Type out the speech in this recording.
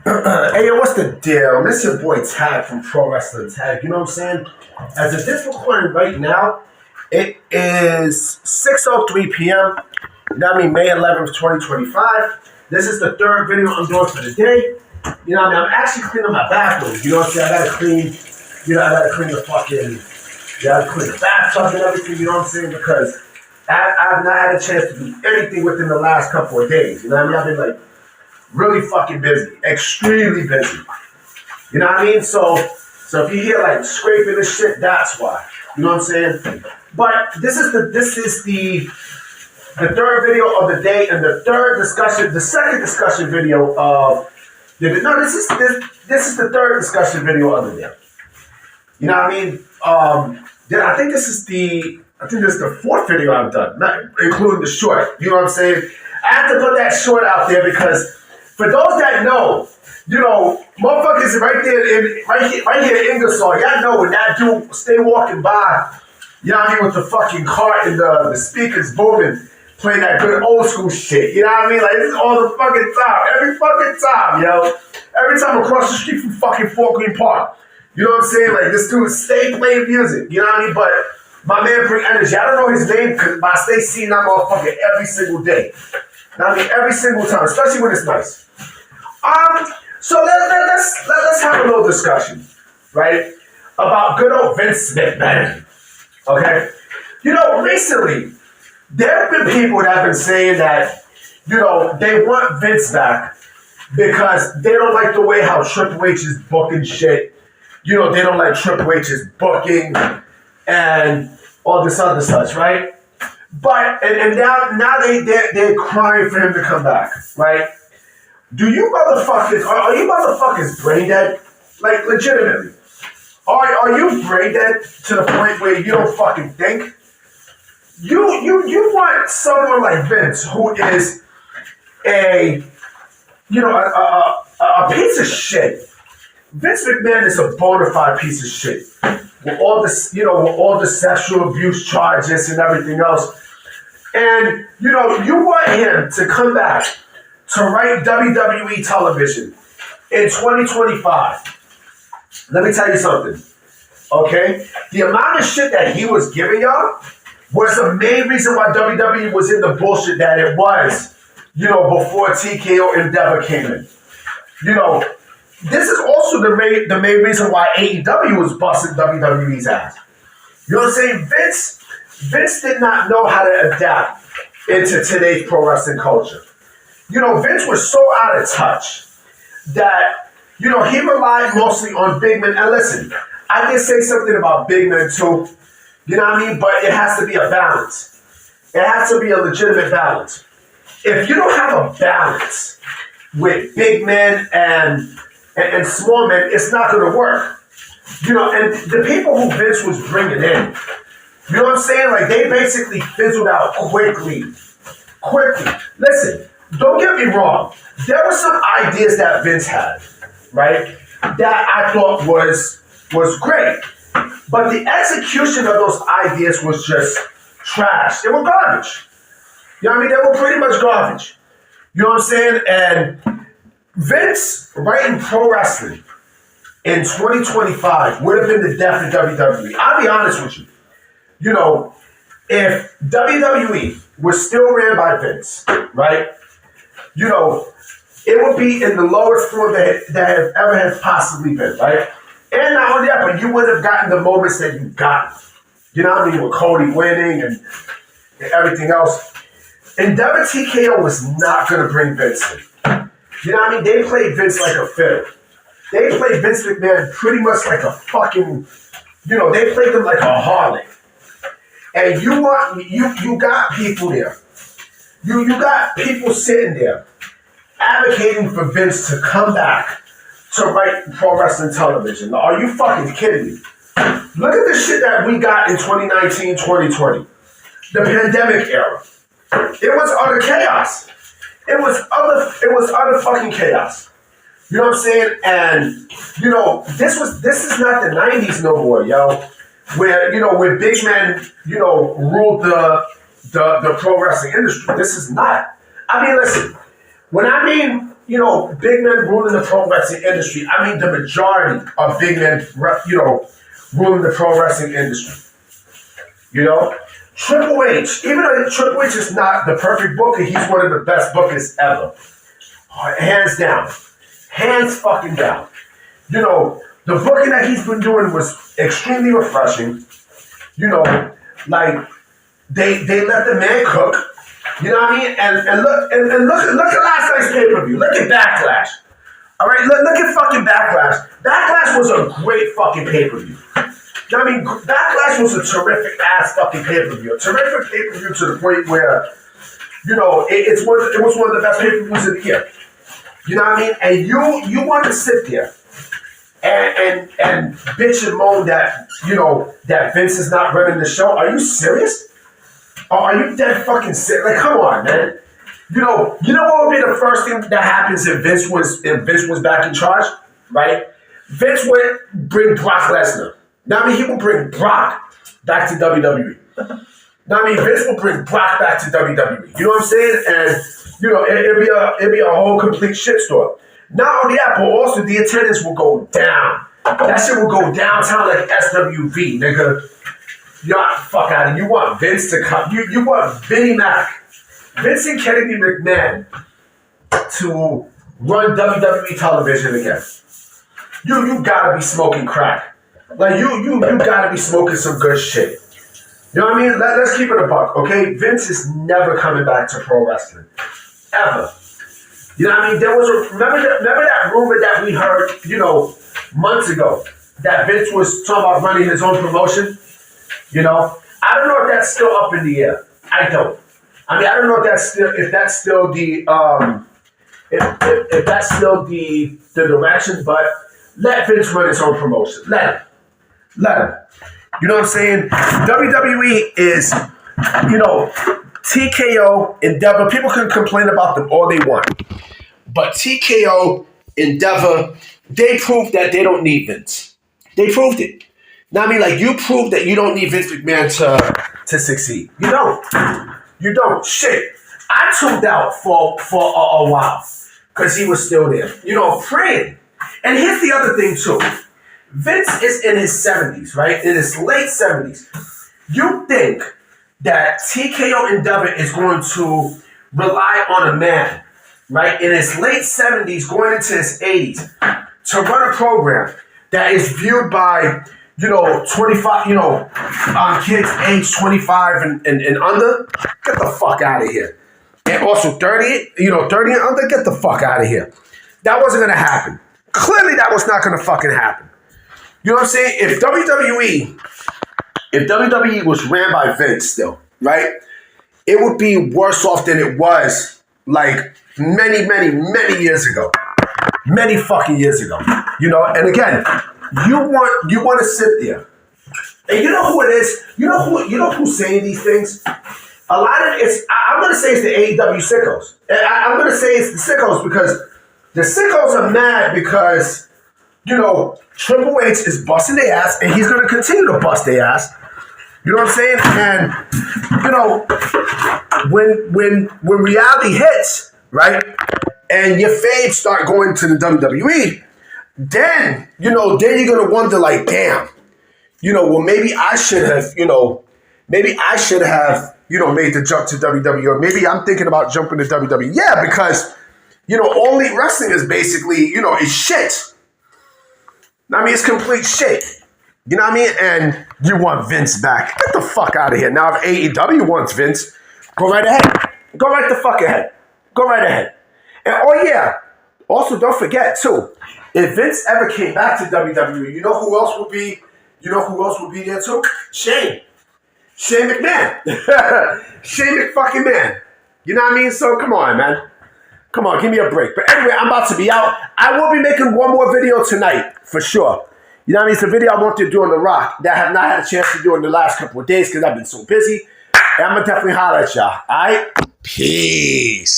Hey, yo, what's the deal? This your boy Tag from Pro Wrestling Tag. You know what I'm saying? As of this recording right now, it is 6:03 p.m. You know what I mean? May 11th, 2025. This is the third video I'm doing for the day. You know what I mean? I'm actually cleaning my bathroom. You know what I'm saying? I gotta clean the fucking, I gotta clean the bathtub and everything, you know what I'm saying? Because I've not had a chance to do anything within the last couple of days. You know what I mean? I've been like, really fucking busy, extremely busy. You know what I mean? So if you hear like scraping and shit, that's why. You know what I'm saying? But this is the third video of the day and the second discussion video of this is the third discussion video of the day. You know what I mean? I think this is the fourth video I've done, not including the short. You know what I'm saying? I have to put that short out there because for those that know, you know, motherfuckers right here in Ingersoll, y'all know when that dude stay walking by, you know what I mean, with the fucking cart and the speakers booming, playing that good old school shit, you know what I mean? Like, this is all the fucking time, every fucking time, yo. Every time across the street from fucking Fort Greene Park. You know what I'm saying? Like, this dude stay playing music, you know what I mean? But my man bring energy. I don't know his name, but I stay seeing that motherfucker every single day. I mean, every single time, especially when it's nice. So let's have a little discussion, right, about good old Vince McMahon. Okay, you know, recently there have been people that have been saying that, you know, they want Vince back because they don't like the way how Triple H is booking shit. You know, they don't like Triple H's booking and all this other such, right? But and now they're crying for him to come back, right? Are you motherfuckers brain dead? Like, legitimately. Are you brain dead to the point where you don't fucking think? You want someone like Vince who is a piece of shit. Vince McMahon is a bona fide piece of shit. With all the sexual abuse charges and everything else. And, you know, you want him to come back to write WWE television in 2025. Let me tell you something, okay? The amount of shit that he was giving y'all was the main reason why WWE was in the bullshit that it was, you know, before TKO Endeavor came in. You know, this is also the main reason why AEW was busting WWE's ass. You know what I'm saying? Vince did not know how to adapt into today's pro wrestling culture. You know, Vince was so out of touch that, you know, he relied mostly on big men. And listen, I can say something about big men too, you know what I mean? But it has to be a balance. It has to be a legitimate balance. If you don't have a balance with big men and small men, it's not going to work. You know, and the people who Vince was bringing in, you know what I'm saying? Like, they basically fizzled out quickly. Listen, don't get me wrong. There were some ideas that Vince had, right, that I thought was great. But the execution of those ideas was just trash. They were garbage. You know what I mean? They were pretty much garbage. You know what I'm saying? And Vince writing pro wrestling in 2025 would have been the death of WWE. I'll be honest with you. You know, if WWE was still ran by Vince, right, you know, it would be in the lowest form that ever has possibly been, right? And not only that, but you would have gotten the moments that you got. You know what I mean? With Cody winning and everything else. Endeavor TKO was not going to bring Vince in. You know what I mean? They played Vince like a fiddle. They played Vince McMahon pretty much like a fucking, you know, they played him like a harlot. And you got people there. You got people sitting there advocating for Vince to come back to write pro wrestling television. Are you fucking kidding me? Look at the shit that we got in 2019, 2020. The pandemic era. It was utter chaos. It was utter fucking chaos. You know what I'm saying? And, you know, this is not the 90s no more, yo. Where big men, you know, ruled the pro wrestling industry. This is not. I mean, listen, when I mean big men ruling the pro wrestling industry. I mean, the majority of big men, ruling the pro wrestling industry. Triple H, even though Triple H is not the perfect booker, he's one of the best bookers ever. Hands down. Hands fucking down. The booking that he's been doing was extremely refreshing. Like they let the man cook. You know what I mean? And look at last night's pay-per-view. Look at Backlash. All right, look at fucking Backlash. Backlash was a great fucking pay-per-view. I mean, Backlash was a terrific ass fucking pay-per-view. A terrific pay-per-view to the point where, it was one of the best pay-per-views of the year. You know what I mean? And you want to sit there and bitch and moan that, that Vince is not running the show. Are you serious? Or are you dead fucking sick? Like, come on, man. You know what would be the first thing that happens if Vince was back in charge, right? Vince would bring Brock Lesnar. Now, I mean, he will bring Brock back to WWE. Now, I mean, Vince will bring Brock back to WWE. You know what I'm saying? And, it'll be a whole complete shitstorm. Not only that, but also the attendance will go down. That shit will go downtown like SWV, nigga. Y'all, fuck out of it. You want Vince to come. You want Vinnie Mac, Vince and Kennedy McMahon to run WWE television again. You gotta be smoking crack. Like, you gotta be smoking some good shit. You know what I mean? Let's keep it a buck, okay? Vince is never coming back to pro wrestling. Ever. You know what I mean? Remember that rumor that we heard, months ago, that Vince was talking about running his own promotion? I don't know if that's still up in the air. I don't. I mean, I don't know if that's still the direction, but let Vince run his own promotion. Let him. You know what I'm saying? WWE is, TKO, Endeavor. People can complain about them all they want. But TKO, Endeavor, they proved that they don't need Vince. They proved it. Now, I mean, like, you proved that you don't need Vince McMahon to succeed. You don't. Shit. I tuned out for a while because he was still there, praying. And here's the other thing, too. Vince is in his 70s, right? In his late 70s. You think that TKO Endeavor is going to rely on a man, right, in his late 70s, going into his 80s, to run a program that is viewed by 25, kids age 25 and under? Get the fuck out of here. And also 30, 30 and under, get the fuck out of here. That wasn't going to happen. Clearly that was not going to fucking happen. You know what I'm saying? If WWE was ran by Vince still, right, it would be worse off than it was like many, many, many years ago. Many fucking years ago. And again, you want to sit there. And you know who it is? You know who's saying these things? A lot of I'm gonna say it's the AEW sickos. I'm gonna say it's the sickos because the sickos are mad because Triple H is busting their ass and he's gonna continue to bust their ass. You know what I'm saying? And when reality hits, right, and your faves start going to the WWE, then you're gonna wonder, like, damn, well, maybe I should have, made the jump to WWE, or maybe I'm thinking about jumping to WWE. Yeah, because All Elite Wrestling is basically, is shit. I mean, it's complete shit. You know what I mean? And you want Vince back. Get the fuck out of here. Now, if AEW wants Vince, go right ahead. Go right the fuck ahead. Go right ahead. And also don't forget too, if Vince ever came back to WWE, you know who else would be there too? Shane McMahon. Shane McFucking Man. You know what I mean? So come on, man. Come on, give me a break. But anyway, I'm about to be out. I will be making one more video tonight, for sure. You know what I mean? It's a video I wanted to do on The Rock that I have not had a chance to do in the last couple of days because I've been so busy. And I'm going to definitely holler at y'all. All right? Peace.